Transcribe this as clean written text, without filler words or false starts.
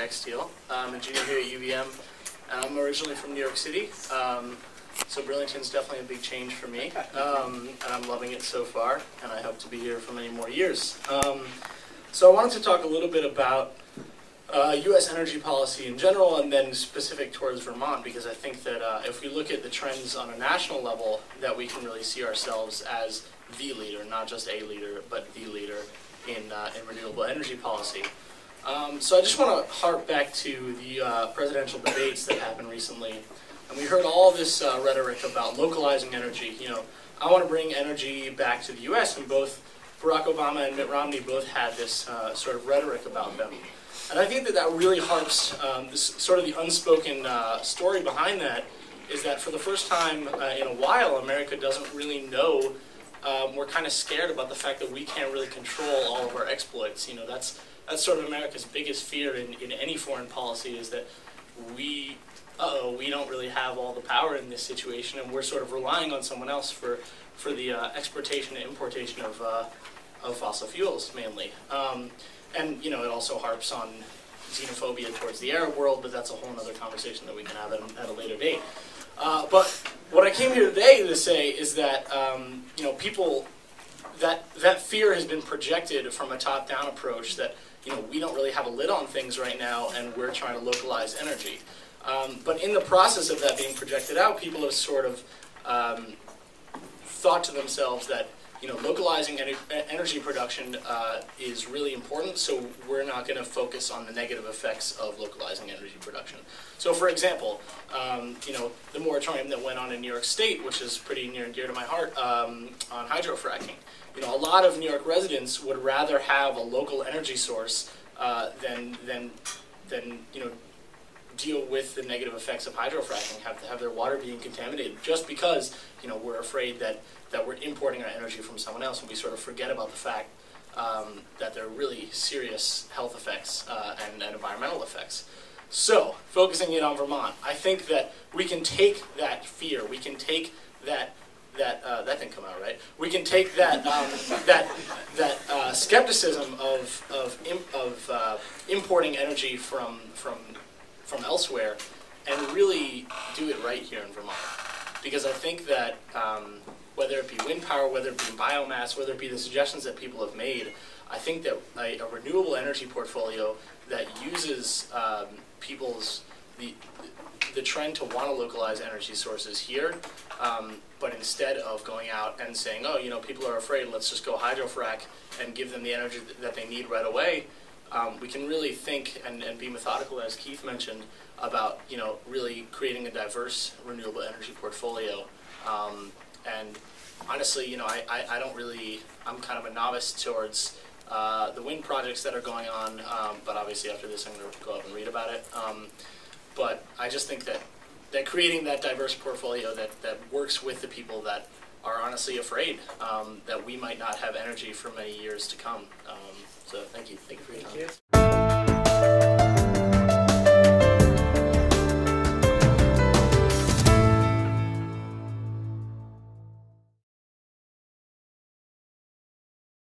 Max Steele. I'm a junior here at UVM, and I'm originally from New York City. So Burlington's definitely a big change for me, and I'm loving it so far, and I hope to be here for many more years. So I wanted to talk a little bit about U.S. energy policy in general, and then specific towards Vermont, because I think that if we look at the trends on a national level, that we can really see ourselves as the leader, not just a leader, but the leader in renewable energy policy. So I just want to harp back to the presidential debates that happened recently. And we heard all this rhetoric about localizing energy. You know, I want to bring energy back to the U.S., and both Barack Obama and Mitt Romney both had this sort of rhetoric about them. And I think that that really harps, this sort of the unspoken story behind that is that for the first time in a while, America doesn't really know. We're kind of scared about the fact that we can't really control all of our exploits. You know, that's sort of America's biggest fear in any foreign policy, is that we don't really have all the power in this situation, and we're sort of relying on someone else for the exportation and importation of fossil fuels, mainly. And, you know, it also harps on xenophobia towards the Arab world, but that's a whole other conversation that we can have at a later date. But what I came here today to say is that, you know, that fear has been projected from a top-down approach that, you know, we don't really have a lid on things right now, and we're trying to localize energy. But in the process of that being projected out, people have sort of thought to themselves that, you know, localizing energy production is really important, so we're not going to focus on the negative effects of localizing energy production. So, for example, you know, the moratorium that went on in New York State, which is pretty near and dear to my heart, on hydrofracking. You know, a lot of New York residents would rather have a local energy source than you know, deal with the negative effects of hydrofracking, have their water being contaminated, just because, you know, we're afraid that we're importing our energy from someone else, and we sort of forget about the fact that there are really serious health effects and environmental effects. So, focusing in on Vermont, I think that we can take that fear, we can take that didn't come out right. We can take that skepticism of importing energy from elsewhere and really do it right here in Vermont. Because I think that whether it be wind power, whether it be biomass, whether it be the suggestions that people have made, I think that a renewable energy portfolio that uses the trend to want to localize energy sources here, but instead of going out and saying, oh, you know, people are afraid, let's just go hydrofrack and give them the energy that they need right away, we can really think and be methodical, as Keith mentioned, about, you know, really creating a diverse renewable energy portfolio. And honestly, you know, I don't really, I'm kind of a novice towards the wind projects that are going on, but obviously after this I'm going to go up and read about it. But I just think that creating that diverse portfolio that works with the people that are honestly afraid that we might not have energy for many years to come. So thank you for your time.